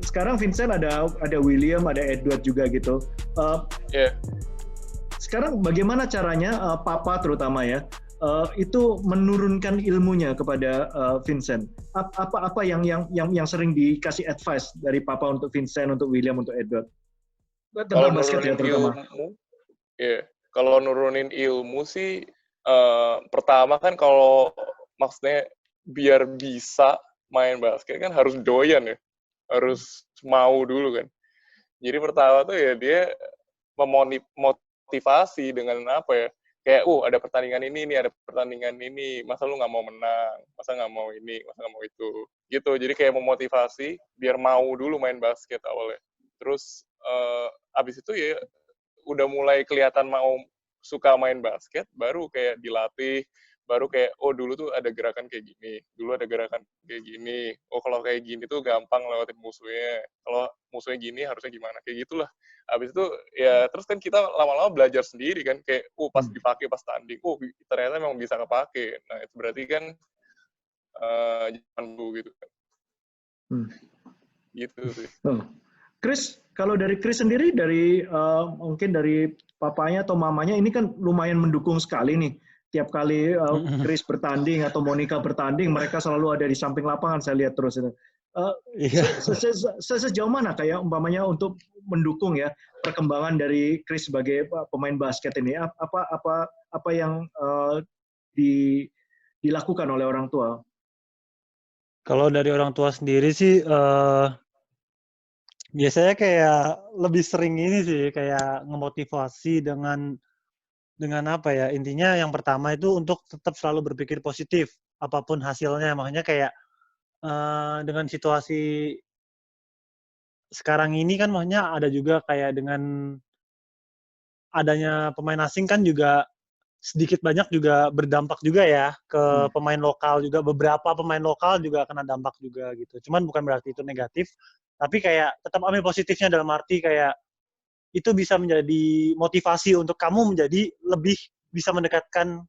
Sekarang Vincent ada William, ada Edward juga gitu. Yeah. Sekarang bagaimana caranya Papa terutama ya itu menurunkan ilmunya kepada Vincent? Apa yang sering dikasih advice dari Papa untuk Vincent, untuk William, untuk Edward Kalau tentang basket ya nurunin terutama? ilmu, kalau nurunin ilmu sih pertama kan kalau maksudnya biar bisa main basket kan harus doyan ya, harus mau dulu kan. Jadi pertama tuh ya dia memotivasi dengan apa ya, kayak ada pertandingan ini ada pertandingan ini, masa lu nggak mau menang, masa nggak mau ini, masa nggak mau itu, gitu. Jadi kayak memotivasi biar mau dulu main basket awalnya. Terus abis itu ya udah mulai kelihatan mau suka main basket, baru kayak dilatih, baru kayak dulu tuh ada gerakan kayak gini, dulu ada gerakan kayak gini, kalau kayak gini tuh gampang lewatin musuhnya, kalau musuhnya gini harusnya gimana, kayak gitulah. Habis itu ya terus kan kita lama-lama belajar sendiri kan, kayak pas dipakai pas tanding, ternyata memang bisa kepake. Nah itu berarti kan jangan dulu gitu kan. Gitu sih. Chris, kalau dari Chris sendiri, mungkin dari papanya atau mamanya, ini kan lumayan mendukung sekali nih. Tiap kali Chris bertanding atau Monica bertanding, mereka selalu ada di samping lapangan, saya lihat terus. Sejauh mana kayak umpamanya untuk mendukung ya perkembangan dari Chris sebagai pemain basket ini? Apa yang dilakukan oleh orang tua? Kalau dari orang tua sendiri sih, biasanya kayak lebih sering ini sih, kayak ngemotivasi dengan apa ya, intinya yang pertama itu untuk tetap selalu berpikir positif, apapun hasilnya. Makanya kayak dengan situasi sekarang ini kan maksudnya ada juga kayak dengan adanya pemain asing kan juga sedikit banyak juga berdampak juga ya ke pemain lokal juga. Beberapa pemain lokal juga kena dampak juga gitu. Cuman bukan berarti itu negatif, tapi kayak tetap ambil positifnya dalam arti kayak itu bisa menjadi motivasi untuk kamu menjadi lebih bisa mendekatkan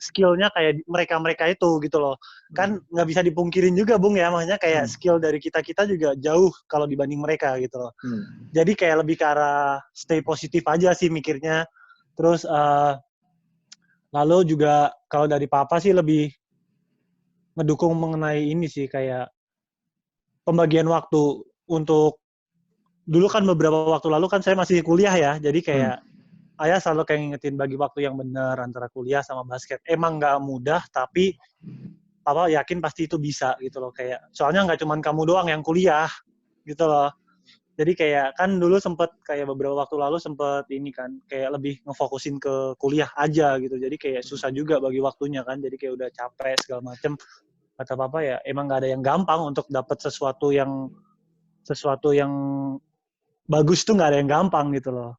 skill-nya kayak mereka-mereka itu gitu loh. Kan nggak bisa dipungkirin juga Bung ya, maksudnya kayak skill dari kita-kita juga jauh kalau dibanding mereka gitu loh. Jadi kayak lebih ke arah stay positif aja sih mikirnya. Terus lalu juga kalau dari Papa sih lebih mendukung mengenai ini sih kayak pembagian waktu untuk dulu kan beberapa waktu lalu kan saya masih kuliah ya, jadi kayak ayah selalu kayak ngingetin bagi waktu yang benar antara kuliah sama basket. Emang nggak mudah, tapi Papa yakin pasti itu bisa gitu loh. Kayak soalnya nggak cuma kamu doang yang kuliah gitu loh. Jadi kayak kan dulu sempet kayak beberapa waktu lalu sempet ini kan kayak lebih ngefokusin ke kuliah aja gitu. Jadi kayak susah juga bagi waktunya kan. Jadi kayak udah capek segala macem. Kata Papa ya emang nggak ada yang gampang untuk dapat sesuatu yang bagus tuh nggak ada yang gampang gitu loh.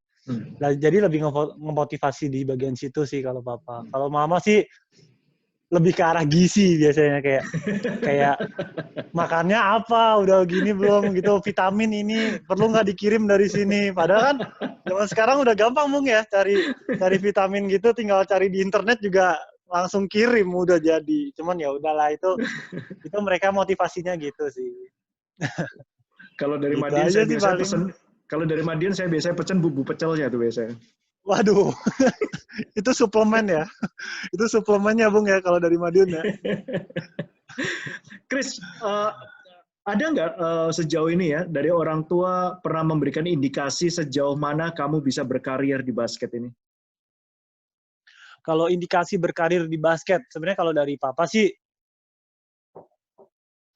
Nah, jadi lebih ngemotivasi di bagian situ sih kalau Papa. Kalau Mama sih lebih ke arah gizi biasanya kayak makannya apa, udah gini belum gitu, vitamin ini perlu nggak dikirim dari sini. Padahal kan zaman sekarang udah gampang Bung ya cari vitamin gitu, tinggal cari di internet juga langsung kirim udah jadi. Cuman ya udahlah itu mereka motivasinya gitu sih. Kalau dari gitu Madiun saya biasanya paling. pesen. Kalau dari Madiun saya biasanya pesen bumbu pecelnya tuh biasanya. Waduh, itu suplemen ya. Itu suplemennya Bung ya kalau dari Madiun ya. Chris, ada nggak sejauh ini ya dari orang tua pernah memberikan indikasi sejauh mana kamu bisa berkarir di basket ini? Kalau indikasi berkarir di basket, sebenarnya kalau dari Papa sih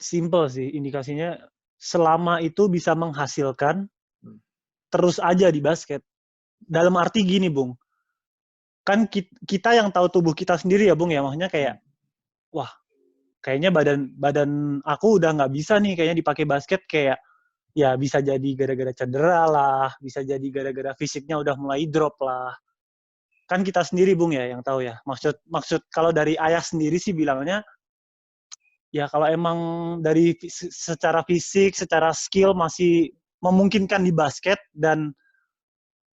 simple sih indikasinya. Selama itu bisa menghasilkan, terus aja di basket. Dalam arti gini, Bung. Kan kita yang tahu tubuh kita sendiri ya, Bung ya. Maksudnya kayak, wah, kayaknya badan aku udah nggak bisa nih kayaknya dipakai basket. Kayak, ya bisa jadi gara-gara cedera lah, bisa jadi gara-gara fisiknya udah mulai drop lah. Kan kita sendiri, Bung ya, yang tahu ya. Maksud kalau dari ayah sendiri sih bilangnya, ya kalau emang dari secara fisik, secara skill masih memungkinkan di basket dan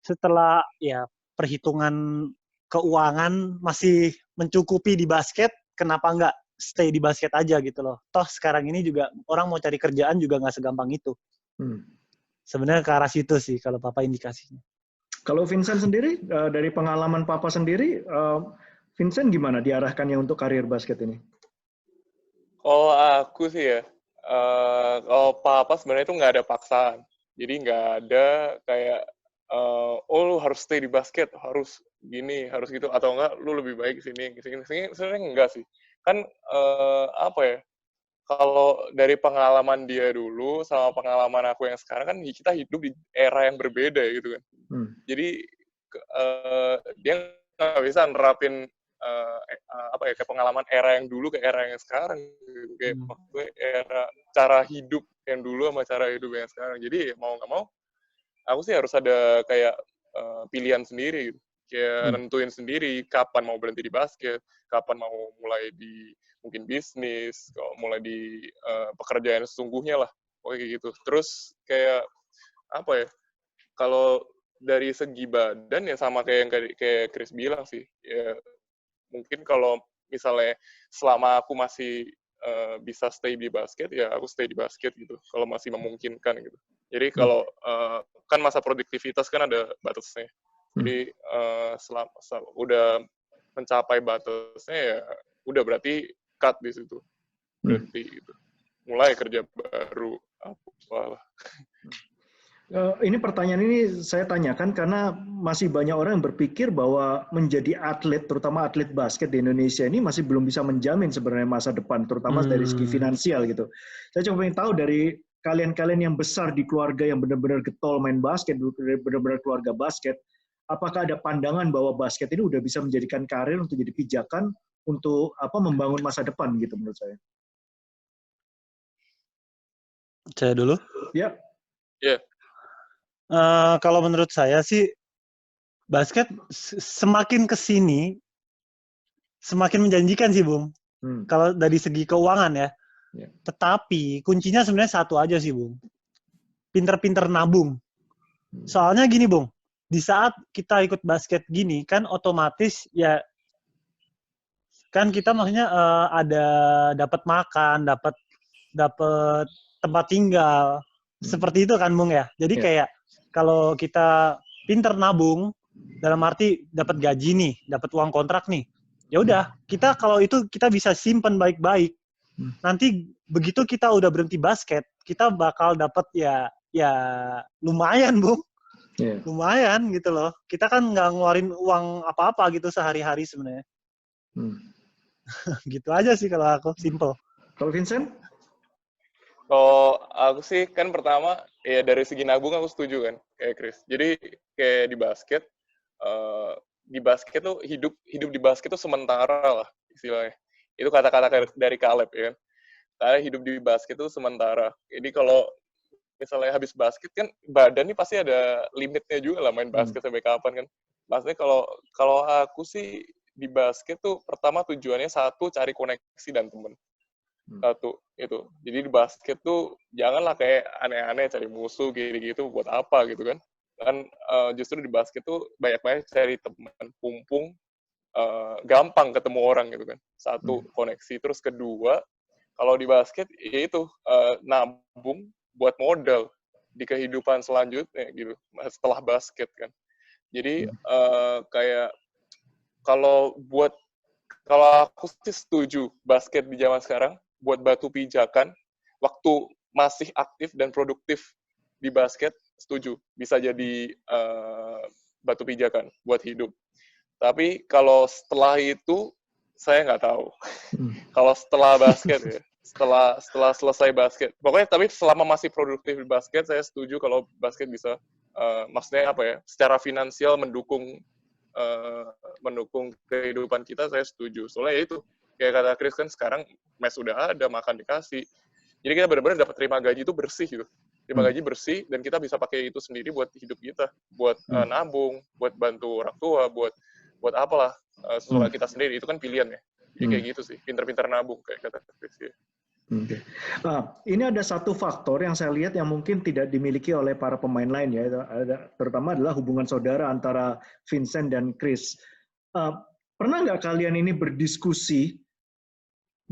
setelah ya perhitungan keuangan masih mencukupi di basket, kenapa enggak stay di basket aja gitu loh. Toh sekarang ini juga orang mau cari kerjaan juga nggak segampang itu. Sebenarnya ke arah situ sih kalau Papa indikasinya. Kalau Vincent sendiri, dari pengalaman Papa sendiri, Vincent gimana diarahkannya untuk karir basket ini? Kalau aku sih ya, kalau Papa sebenarnya itu nggak ada paksaan. Jadi nggak ada kayak, oh lu harus stay di basket, harus gini, harus gitu, atau enggak lu lebih baik sini. Sebenarnya enggak sih. Kan apa ya? Kalau dari pengalaman dia dulu sama pengalaman aku yang sekarang kan kita hidup di era yang berbeda ya gitu kan. Jadi dia nggak bisa nerapin apa ya kayak pengalaman era yang dulu ke era yang sekarang gitu. Kayak maksudnya era cara hidup yang dulu sama cara hidup yang sekarang. Jadi mau nggak mau aku sih harus ada kayak pilihan sendiri gitu. Kayak nentuin sendiri kapan mau berhenti di basket, kapan mau mulai di mungkin bisnis, kalau mulai di pekerjaan sesungguhnya lah, kayak gitu. Terus kayak apa ya? Kalau dari segi badan ya sama kayak yang kayak Chris bilang sih, ya mungkin kalau misalnya selama aku masih bisa stay di basket, ya aku stay di basket gitu. Kalau masih memungkinkan gitu. Jadi kalau kan masa produktivitas kan ada batasnya. Jadi udah mencapai batasnya ya udah berarti cut di situ. Berarti gitu. Mulai kerja baru apalah. Ini pertanyaan ini saya tanyakan karena masih banyak orang yang berpikir bahwa menjadi atlet, terutama atlet basket di Indonesia ini masih belum bisa menjamin sebenarnya masa depan, terutama dari segi finansial gitu. Saya cuma ingin tahu dari kalian-kalian yang besar di keluarga yang benar-benar getol main basket, benar-benar keluarga basket, apakah ada pandangan bahwa basket ini udah bisa menjadikan karir untuk jadi pijakan untuk membangun masa depan gitu menurut saya? Saya dulu? Ya. Yeah. Kalau menurut saya sih basket semakin kesini semakin menjanjikan sih, Bung. Kalau dari segi keuangan ya. Tetapi kuncinya sebenarnya satu aja sih, Bung. Pinter-pinter nabung. Soalnya gini, Bung. Di saat kita ikut basket gini kan otomatis ya kan kita maksudnya ada dapat makan, dapat tempat tinggal. Seperti itu kan, Bung ya. Jadi kayak kalau kita pinter nabung, dalam arti dapat gaji nih, dapat uang kontrak nih, ya udah kita kalau itu kita bisa simpen baik-baik. Nanti begitu kita udah berhenti basket, kita bakal dapat ya lumayan, Bung, lumayan gitu loh. Kita kan nggak ngeluarin uang apa-apa gitu sehari-hari sebenarnya. Gitu aja sih kalau aku, simple. Kalau Vincent? Kalau aku sih kan pertama ya dari segi nabung aku setuju kan kayak Chris. Jadi kayak di basket tuh hidup di basket tuh sementara lah istilahnya. Itu kata-kata dari Caleb ya kan. Karena hidup di basket tuh sementara. Jadi kalau misalnya habis basket kan badan nih pasti ada limitnya juga lah main basket sampai kapan kan. Maksudnya kalau aku sih di basket tuh pertama tujuannya satu cari koneksi dan temen. Satu itu. Jadi di basket tuh janganlah kayak aneh-aneh cari musuh gitu-gitu buat apa gitu kan. Kan justru di basket tuh banyak-banyak cari teman pumpung, gampang ketemu orang gitu kan. Satu, koneksi. Terus kedua, kalau di basket ya itu nabung buat modal di kehidupan selanjutnya gitu setelah basket kan. Jadi kayak kalau aku sih setuju basket di zaman sekarang buat batu pijakan waktu masih aktif dan produktif di basket, setuju bisa jadi batu pijakan buat hidup. Tapi kalau setelah itu saya nggak tahu. Kalau setelah basket ya, setelah selesai basket, pokoknya tapi selama masih produktif di basket saya setuju kalau basket bisa maksudnya apa ya, secara finansial mendukung kehidupan kita, saya setuju. Soalnya ya itu, kayak kata Chris kan sekarang mes udah ada, makan dikasih. Jadi kita benar-benar dapat terima gaji itu bersih gitu. Terima gaji bersih dan kita bisa pakai itu sendiri buat hidup kita, buat nabung, buat bantu orang tua, buat apalah sesuatu kita sendiri. Itu kan pilihan ya. Jadi kayak gitu sih, pinter-pinter nabung kayak kata Chris ya. Nah, ini ada satu faktor yang saya lihat yang mungkin tidak dimiliki oleh para pemain lain ya, terutama adalah hubungan saudara antara Vincent dan Chris. Pernah nggak kalian ini berdiskusi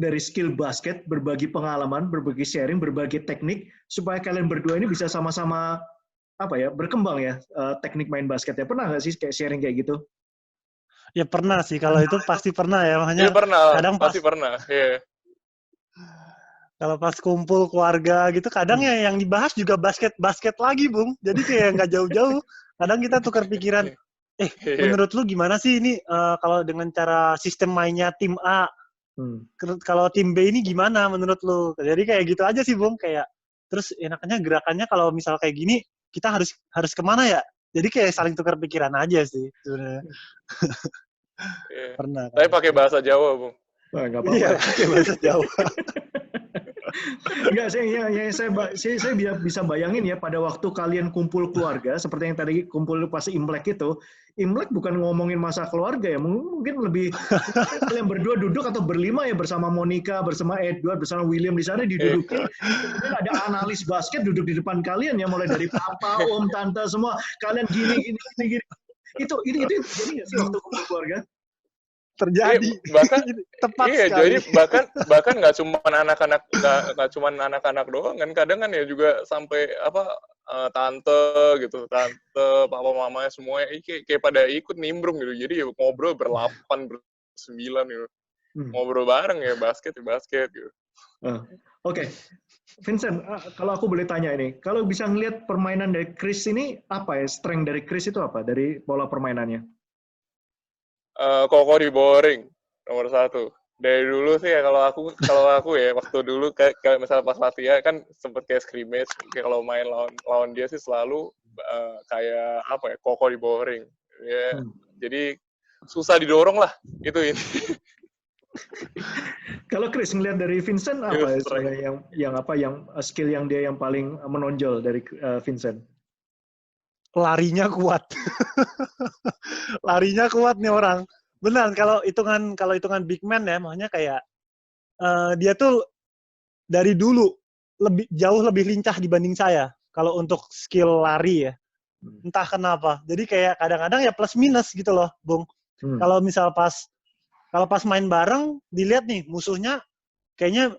dari skill basket, berbagi pengalaman, berbagi sharing, berbagi teknik, supaya kalian berdua ini bisa sama-sama berkembang ya teknik main basket ya. Pernah nggak sih kayak sharing kayak gitu? Ya pernah sih, kalau itu pasti pernah ya. Iya Makanya pernah, kadang pasti pernah. Iya. kalau pas kumpul keluarga gitu, kadang ya yang dibahas juga basket lagi, Bung. Jadi kayak nggak jauh-jauh. Kadang kita tukar pikiran, Iya. menurut lu gimana sih ini kalau dengan cara sistem mainnya tim A, kalau tim B ini gimana menurut lu? Jadi kayak gitu aja sih, Bung. Kayak terus enaknya gerakannya kalau misal kayak gini, kita harus kemana ya? Jadi kayak saling tukar pikiran aja sih sebenarnya. Iya. Pernah. Tapi pakai bahasa Jawa, Bung. Wah, nggak apa-apa. Iya, pakai bahasa Jawa. Enggak, saya bisa bayangin ya pada waktu kalian kumpul keluarga, seperti yang tadi kumpul pas Imlek itu, Imlek bukan ngomongin masa keluarga ya, mungkin lebih kalian berdua duduk atau berlima ya bersama Monica, bersama Edward, bersama William di sana didudukin, kemudian ada analis basket duduk di depan kalian ya, mulai dari papa, om, tante semua, kalian gini. Itu jadi nggak sih waktu kumpul keluarga? Terjadi. Bahkan tepat iya, sekali. jadi bahkan nggak cuma anak-anak doang kan, kadang kan ya juga sampai tante gitu, tante, papa, mamanya semuanya kayak pada ikut nimbrung gitu. Jadi ya ngobrol berlapan, bersembilan gitu. Ngobrol bareng ya basket gitu. Oke. Vincent, kalau aku boleh tanya ini, kalau bisa ngelihat permainan dari Chris ini apa ya, strength dari Chris itu apa dari pola permainannya? Kokoh di boring nomor 1. Dari dulu sih ya kalau aku ya waktu dulu kayak misalnya pas latihan kan sempet kayak scrimmage, kayak kalau main lawan dia sih selalu kayak kokoh di boring ya. Jadi susah didorong lah itu ini. Kalau Chris ngelihat dari Vincent apa ya sebenarnya yang skill yang dia yang paling menonjol dari Vincent? Larinya kuat. Larinya kuat nih orang. Benar, kalau hitungan big man ya, makanya kayak dia tuh dari dulu jauh lebih lincah dibanding saya kalau untuk skill lari ya. Entah kenapa. Jadi kayak kadang-kadang ya plus minus gitu loh, Bung. Kalau misal pas main bareng dilihat nih musuhnya kayaknya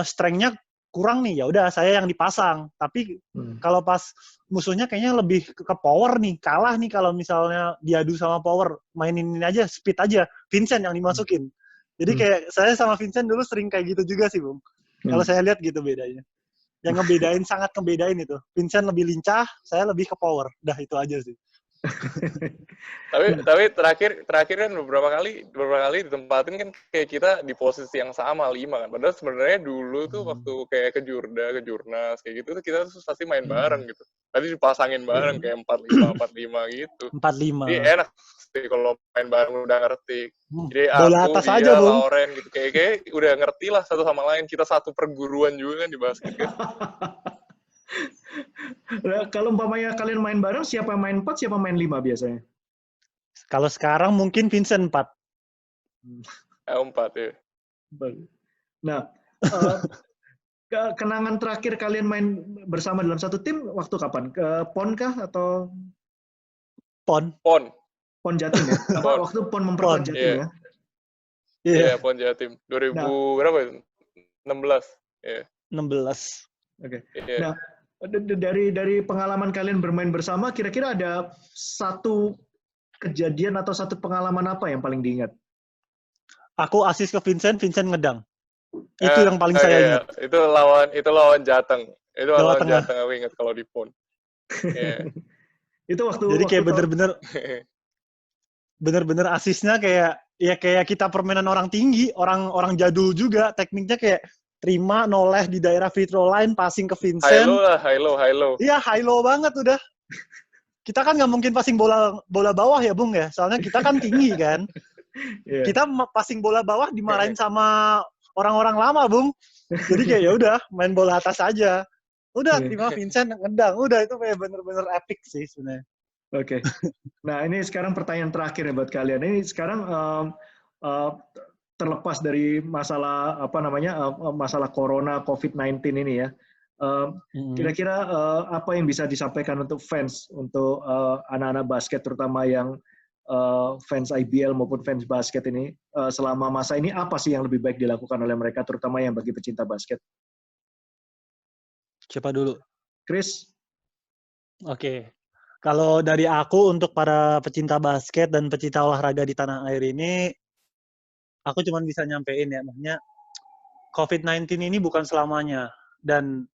strength-nya kurang nih, ya udah saya yang dipasang. Tapi kalau pas musuhnya kayaknya lebih ke power nih, kalah nih kalau misalnya diadu sama power, mainin ini aja, speed aja, Vincent yang dimasukin. Jadi kayak saya sama Vincent dulu sering kayak gitu juga sih, Bung. Kalau saya lihat gitu bedanya. Yang sangat ngebedain itu. Vincent lebih lincah, saya lebih ke power. Udah itu aja sih. tapi terakhir kan beberapa kali ditempatin kan kayak kita di posisi yang sama 5 kan. Padahal sebenarnya dulu tuh waktu kayak ke Jurnas kayak gitu tuh kita tuh pasti main bareng gitu. Tadi dipasangin bareng kayak 4-5 gitu. 4-5. Jadi enak sih kalau main bareng udah ngerti. Jadi bola aku, atas dia, aja, Bung. Lauren gitu kayak udah ngerti lah satu sama lain. Kita satu perguruan juga kan di basket kan. Kalau umpamanya kalian main bareng, siapa main 4, siapa main 5 biasanya? Kalau sekarang mungkin Vincent 4. 4 ya. Nah, kenangan terakhir kalian main bersama dalam satu tim waktu kapan? Ke PON kah atau? PON Jatim ya? Waktu PON memperkuat Jatim ya? Iya, PON Jatim. 2000 berapa itu? 16. Yeah. 16. Oke. Nah, dari pengalaman kalian bermain bersama, kira-kira ada satu kejadian atau satu pengalaman apa yang paling diingat? Aku asis ke Vincent ngedang. Itu yang paling saya ingat. Itu lawan Jateng. Itu lawan Jateng aku ingat kalau di PON. Itu waktu. Jadi kayak bener-bener asisnya kayak kita permainan orang tinggi, orang jadul juga, tekniknya kayak terima noleh di daerah free throw line, passing ke Vincent. High low. Iya, high low banget udah. Kita kan nggak mungkin passing bola bawah ya, Bung ya. Soalnya kita kan tinggi kan. Kita passing bola bawah dimarahin sama orang-orang lama, Bung. Jadi kayak ya udah, main bola atas aja. Udah, terima Vincent ngedang. Udah, itu kayak bener-bener epic sih sebenarnya. Oke. Nah, ini sekarang pertanyaan terakhir ya buat kalian. Ini sekarang terlepas dari masalah masalah corona COVID-19 ini ya. Kira-kira apa yang bisa disampaikan untuk fans, untuk anak-anak basket terutama yang fans IBL maupun fans basket ini selama masa ini, apa sih yang lebih baik dilakukan oleh mereka, terutama yang bagi pecinta basket? Siapa dulu? Chris? Oke. Kalau dari aku untuk para pecinta basket dan pecinta olahraga di tanah air ini, aku cuma bisa nyampein ya, maksudnya COVID-19 ini bukan selamanya. Dan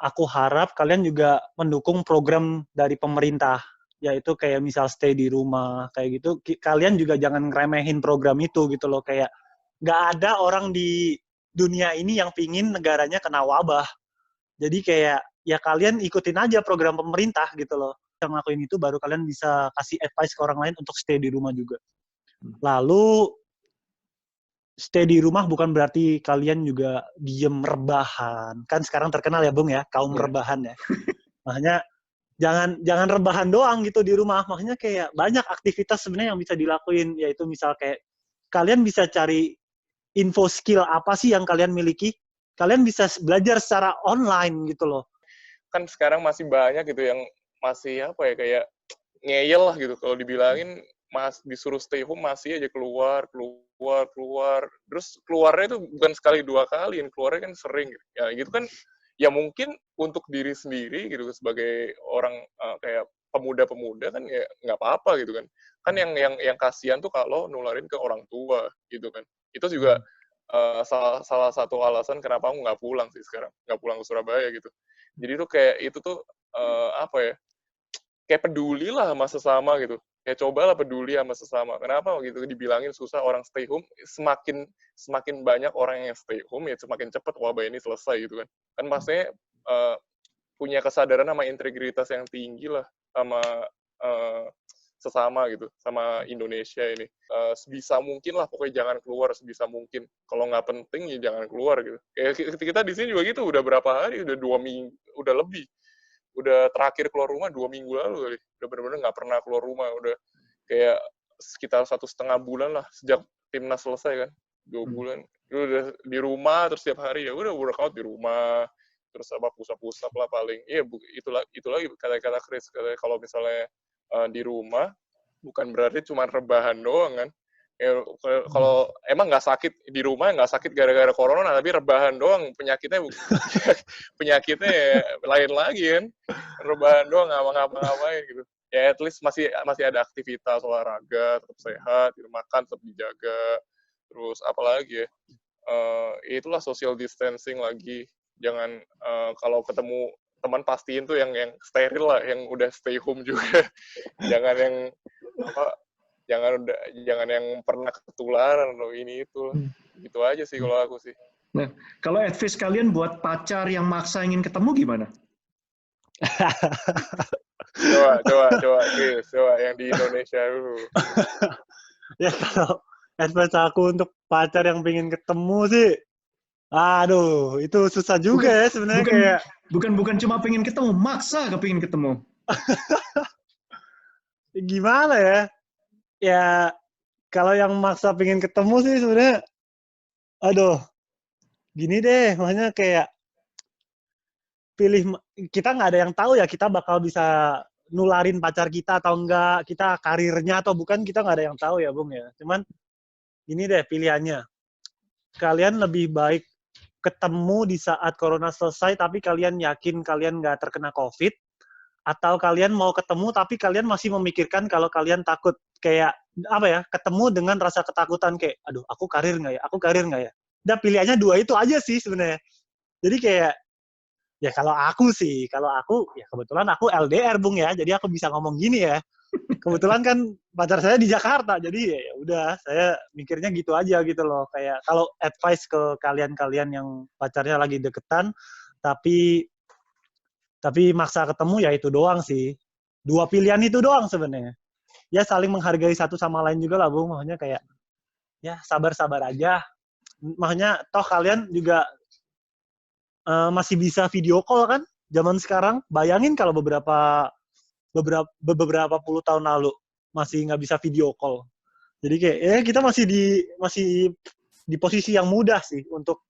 aku harap kalian juga mendukung program dari pemerintah, yaitu kayak misal stay di rumah, kayak gitu. Kalian juga jangan ngeremehin program itu gitu loh, kayak nggak ada orang di dunia ini yang pingin negaranya kena wabah. Jadi kayak ya kalian ikutin aja program pemerintah gitu loh. Yang ngelakuin itu baru kalian bisa kasih advice ke orang lain untuk stay di rumah juga. Lalu stay di rumah bukan berarti kalian juga diem rebahan. Kan sekarang terkenal ya Bung ya, kaum rebahan ya. Makanya jangan rebahan doang gitu di rumah. Makanya kayak banyak aktivitas sebenarnya yang bisa dilakuin, yaitu misal kayak kalian bisa cari info skill apa sih yang kalian miliki. Kalian bisa belajar secara online gitu loh. Kan sekarang masih banyak gitu yang masih apa ya, kayak ngeyel lah gitu. Kalau dibilangin disuruh stay home masih aja keluar. Terus keluarnya itu bukan sekali dua kali, keluarnya kan sering. Ya gitu kan, ya mungkin untuk diri sendiri gitu sebagai orang kayak pemuda-pemuda kan ya nggak apa-apa gitu kan. Kan yang kasihan tuh kalau nularin ke orang tua gitu kan. Itu juga salah satu alasan kenapa aku nggak pulang sih sekarang, nggak pulang ke Surabaya gitu. Jadi tuh kayak itu tuh apa ya, kayak peduli lah sama sesama gitu, kayak cobalah peduli sama sesama. Kenapa gitu dibilangin susah orang stay home, semakin banyak orang yang stay home ya semakin cepat wabah ini selesai gitu kan. Kan maksudnya punya kesadaran sama integritas yang tinggi lah sama sesama gitu, sama Indonesia ini. Sebisa mungkin lah, pokoknya jangan keluar sebisa mungkin. Kalau nggak penting ya jangan keluar gitu. Kayak kita di sini juga gitu, udah berapa hari, udah 2 minggu, udah lebih. Udah terakhir keluar rumah 2 minggu lalu kali. Udah bener-bener nggak pernah keluar rumah, udah kayak sekitar 1,5 bulan lah sejak timnas selesai kan. 2 bulan. Udah di rumah terus setiap hari ya udah workout di rumah. Terus apa pusat-pusat lah paling. Iya, itu lagi kata-kata Chris, kalau misalnya di rumah bukan berarti cuma rebahan doang kan. Ya, kalau emang nggak sakit di rumah, nggak sakit gara-gara corona, tapi rebahan doang, penyakitnya ya lain lagi kan. Rebahan doang, nggak ngapa-ngapain gitu. Ya at least masih ada aktivitas olahraga, tetap sehat, makan tetap dijaga. Terus apalagi ya, itulah social distancing lagi. Jangan kalau ketemu teman pastiin tuh yang steril lah, yang udah stay home juga. Jangan yang jangan yang pernah ketularan atau ini itu. Gitu aja sih kalau aku sih. Nah, kalau advice kalian buat pacar yang maksa ingin ketemu gimana? coba yang di Indonesia dulu. Ya kalau advice aku untuk pacar yang pengen ketemu sih, aduh, itu susah juga ya sebenarnya, kayak bukan cuma pengen ketemu, maksa kepingin ketemu. Gimana ya? Ya kalau yang maksa pengen ketemu sih sebenarnya, aduh, gini deh, maksudnya kayak kita nggak ada yang tahu ya kita bakal bisa nularin pacar kita atau enggak, kita karirnya atau bukan, kita nggak ada yang tahu ya Bung ya. Cuman ini deh pilihannya. Kalian lebih baik ketemu di saat corona selesai tapi kalian yakin kalian nggak terkena COVID, atau kalian mau ketemu tapi kalian masih memikirkan kalau kalian takut, kayak apa ya, ketemu dengan rasa ketakutan kayak aduh aku karir nggak ya. Udah pilihannya 2 itu aja sih sebenarnya. Jadi kayak ya kalau aku ya kebetulan aku LDR Bung ya, jadi aku bisa ngomong gini ya. Kebetulan kan pacar saya di Jakarta, jadi ya udah saya mikirnya gitu aja gitu loh. Kayak kalau advice ke kalian-kalian yang pacarnya lagi deketan tapi maksa ketemu, ya itu doang sih. 2 pilihan itu doang sebenarnya. Ya saling menghargai satu sama lain juga lah Bung, maksudnya kayak ya sabar-sabar aja. Maksudnya toh kalian juga masih bisa video call kan zaman sekarang. Bayangin kalau beberapa puluh tahun lalu masih nggak bisa video call. Jadi kayak kita masih di posisi yang mudah sih untuk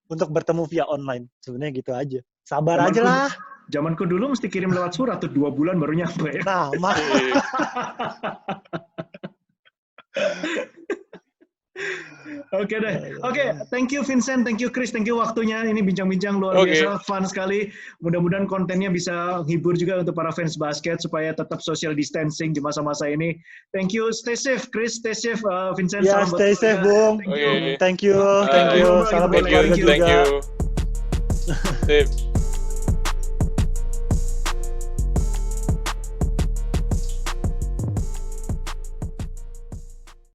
bertemu via online. Sebenarnya gitu aja. Sabar aja lah. Zamanku dulu mesti kirim lewat surat tuh 2 bulan baru nyampe. Nah, Iya. Oke deh. Oke, thank you Vincent, thank you Chris, thank you waktunya. Ini bincang-bincang luar Oke. biasa, fun sekali. Mudah-mudahan kontennya bisa hibur juga untuk para fans basket supaya tetap social distancing di masa-masa ini. Thank you, stay safe Chris, stay safe Vincent. ya Salam buat stay safe, keluarga. Bung. Oke. Thank you. Bye. Salam buat Thank you, keluarga thank juga. you. Sip.